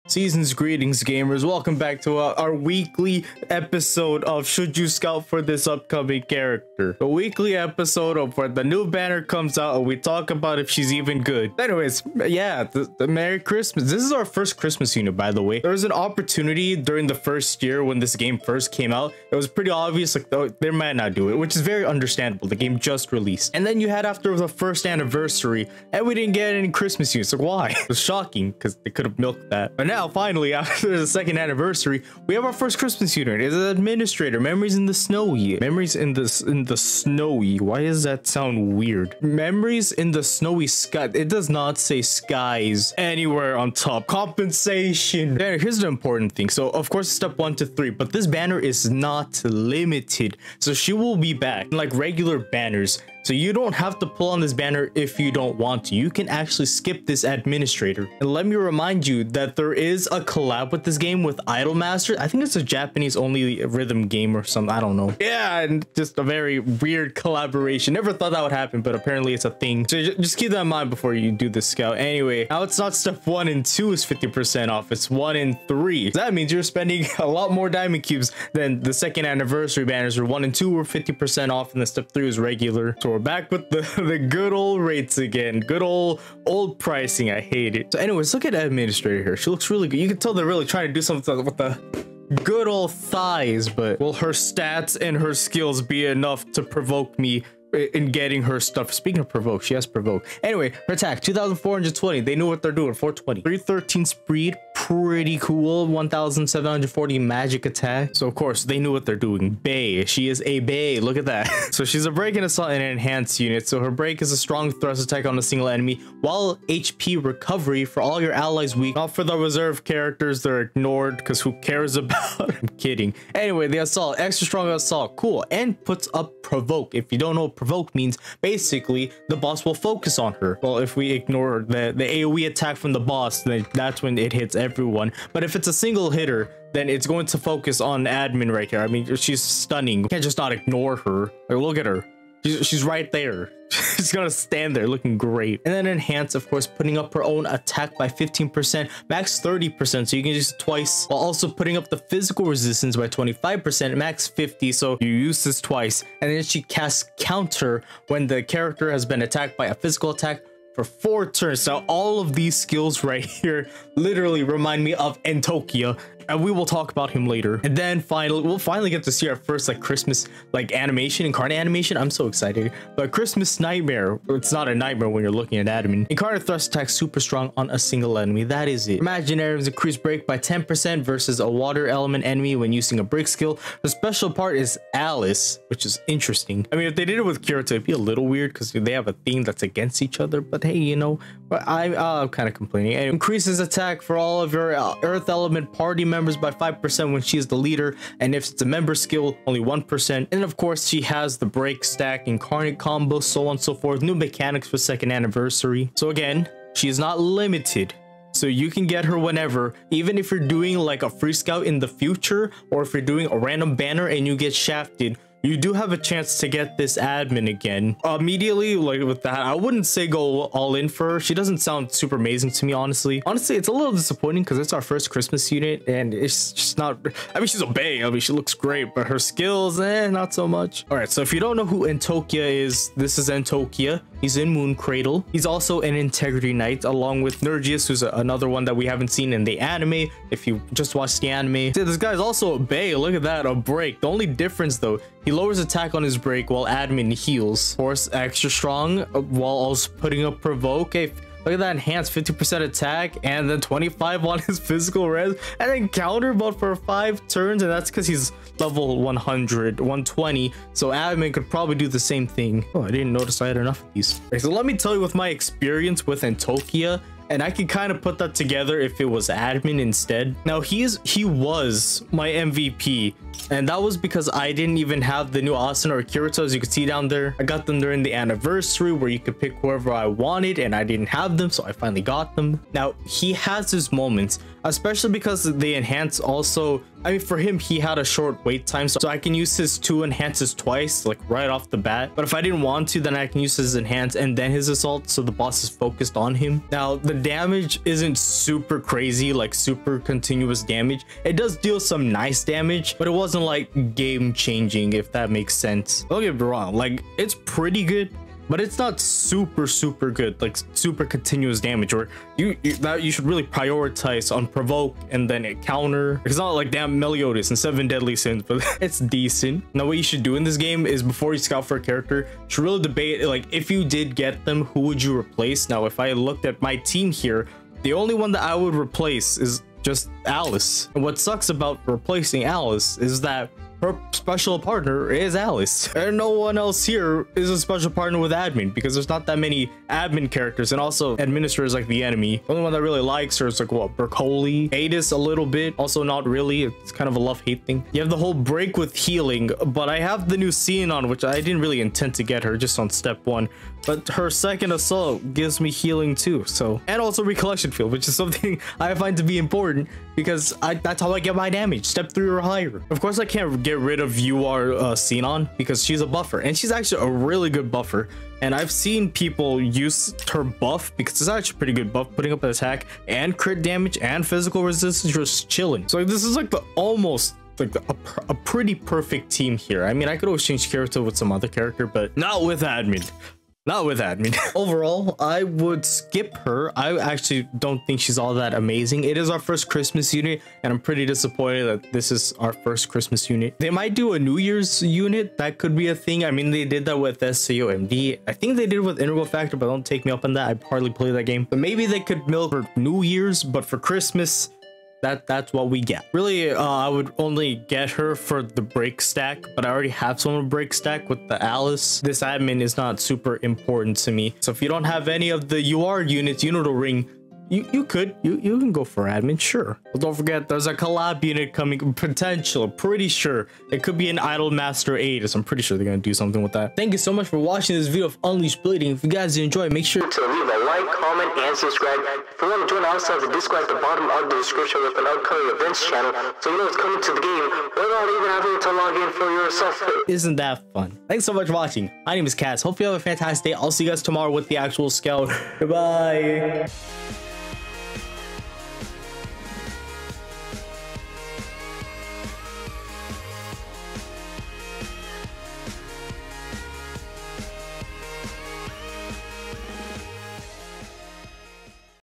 Season's greetings, gamers. Welcome back to our weekly episode of Should You Scout for this upcoming character. The weekly episode of where the new banner comes out and we talk about if she's even good. Anyways, yeah, the Merry Christmas. This is our first Christmas unit, by the way. There was an opportunity during the first year when this game first came out. It was pretty obvious like they might not do it, which is very understandable. The game just released. And then you had after the first anniversary and we didn't get any Christmas units. Like, why? It was shocking because they could have milked that. But now, finally, after the second anniversary, we have our first Christmas unit. It's an administrator. Memories in the snowy. Memories in the snowy. Why does that sound weird? Memories in the snowy sky. It does not say skies anywhere on top. Compensation. Then here's the important thing. So, of course, step 1 to 3, but this banner is not limited. So she will be back like regular banners. So you don't have to pull on this banner if you don't want to. You can actually skip this administrator. And let me remind you that there is a collab with this game with Idolmaster. I think it's a Japanese only rhythm game or something. I don't know. Yeah, and just a very weird collaboration. Never thought that would happen, but apparently it's a thing. So just keep that in mind before you do this scout. Anyway, now it's not step 1 and 2 is 50% off. It's 1 and 3. So that means you're spending a lot more diamond cubes than the second anniversary banners where 1 and 2 were 50% off and the step 3 was regular. So we're back with the good old rates again. Good old pricing. I hate it. So anyways, look at administrator here. She looks really good. You can tell they're really trying to do something with the good old thighs, but will her stats and her skills be enough to provoke me in getting her stuff? Speaking of provoke, she has provoke. Anyway, her attack 2420. They knew what they're doing. 420, 313 speed, pretty cool. 1740 magic attack. So of course they knew what they're doing. Bay, she is a bay. Look at that. So she's a break and assault and enhanced unit. So her break is a strong thrust attack on a single enemy, while HP recovery for all your allies weak. Not for the reserve characters, they're ignored because who cares about I'm kidding. Anyway, the assault, extra strong assault, cool, and puts up provoke. If you don't know what provoke means, basically the boss will focus on her. Well, if we ignore the AoE attack from the boss, then that's when it hits everyone. But if it's a single hitter, then it's going to focus on admin right here. I mean, she's stunning. You can't just not ignore her. Like, look at her. She's right there. She's gonna stand there looking great. And then enhance, of course, putting up her own attack by 15%, max 30%, so you can use it twice, while also putting up the physical resistance by 25%, max 50, so you use this twice. And then she casts counter when the character has been attacked by a physical attack for 4 turns. So all of these skills right here literally remind me of Antokia, and we will talk about him later. And then finally, we'll finally get to see our first like Christmas like animation, incarnate animation. I'm so excited. But Christmas nightmare, it's not a nightmare when you're looking at admin. Incarnate thrust attack super strong on a single enemy. That is it. Imaginary increase break by 10% versus a water element enemy when using a break skill. The special part is Alice, which is interesting. I mean, if they did it with Kirito, it'd be a little weird because they have a theme that's against each other. But hey, you know, but I'm kind of complaining. It increases attack for all of your earth element party members by 5% when she is the leader, and if it's a member skill, only 1%. And of course, she has the break stack, incarnate combo, so on and so forth. New mechanics for second anniversary. So again, she is not limited. So you can get her whenever, even if you're doing like a free scout in the future, or if you're doing a random banner and you get shafted, you do have a chance to get this admin again immediately. Like with that, I wouldn't say go all in for her. She doesn't sound super amazing to me, honestly. It's a little disappointing because it's our first Christmas unit and it's just not, I mean, she's a bae. I mean, she looks great, but her skills, not so much. All right, so if you don't know who Antokia is, this is Antokia. He's in Moon Cradle. He's also an Integrity Knight, along with Nergius, who's another one that we haven't seen in the anime. If you just watched the anime, see, this guy's also a bae. Look at that, a break. The only difference though, he lowers attack on his break while admin heals. Force extra strong while also putting up provoke. Okay, look at that, enhanced 50% attack and then 25 on his physical res, and then counter but for 5 turns, and that's because he's level 100, 120. So admin could probably do the same thing. Oh, I didn't notice I had enough of these. Okay, so let me tell you with my experience with Antokia, and I could kind of put that together if it was admin instead. Now he was my MVP And that was because I didn't even have the new Asuna or Kirito, as you can see down there. I got them during the anniversary where you could pick whoever I wanted, and I didn't have them, so I finally got them. Now, he has his moments, especially because they enhance also. I mean, for him, he had a short wait time, so I can use his 2 enhances twice, like right off the bat. But if I didn't want to, then I can use his enhance and then his assault, so the boss is focused on him. Now, the damage isn't super crazy, like super continuous damage. It does deal some nice damage, but it wasn't like game changing, if that makes sense. Don't get me wrong, like it's pretty good, but it's not super good, like super continuous damage, or you should really prioritize on provoke and then it counter. It's not like damn Meliodas and 7 deadly sins, but it's decent. Now what you should do in this game is, before you scout for a character, you should really debate, like, if you did get them, who would you replace? Now if I looked at my team here, the only one that I would replace is just Alice. And what sucks about replacing Alice is that her special partner is Alice, and no one else here is a special partner with admin, because there's not that many admin characters, and also administrator is like the enemy. The only one that really likes her is like, what, Bercoli, Adis a little bit, also not really. It's kind of a love-hate thing. You have the whole break with healing, but I have the new scene on, which I didn't really intend to get her just on step 1, but her second assault gives me healing too, so, and also recollection field, which is something I find to be important, because that's how I get my damage, step 3 or higher. Of course I can't get rid of Xenon because she's a buffer, and she's actually a really good buffer, and I've seen people use her buff because it's actually a pretty good buff, putting up an attack and crit damage and physical resistance just chilling. So this is like the almost like a pretty perfect team here. I mean, I could always change Kirito with some other character, but not with admin. Not with admin. Overall, I would skip her. I actually don't think she's all that amazing. It is our first Christmas unit, and I'm pretty disappointed that this is our first Christmas unit. They might do a New Year's unit. That could be a thing. I mean, they did that with SCOMD. I think they did with Integral Factor, but don't take me up on that. I hardly play that game. But maybe they could milk for New Year's, but for Christmas, that's what we get. Really, I would only get her for the break stack, but I already have someone break stack with the Alice. This admin is not super important to me, so if you don't have any of the UR units, Unital Ring, you can go for admin, sure. But don't forget, there's a collab unit coming, potential, pretty sure it could be an Idol Master 8, so I'm pretty sure they're gonna do something with that. Thank you so much for watching this video of Unleashed Bleeding. If you guys enjoy, make sure to leave a like, comment, and subscribe. If you want to join outside the Discord at the bottom of the description with an upcoming events channel, so you know it's coming to the game without even having to log in for yourself. Isn't that fun? Thanks so much for watching. My name is Cass. Hope you have a fantastic day. I'll see you guys tomorrow with the actual scout. Goodbye.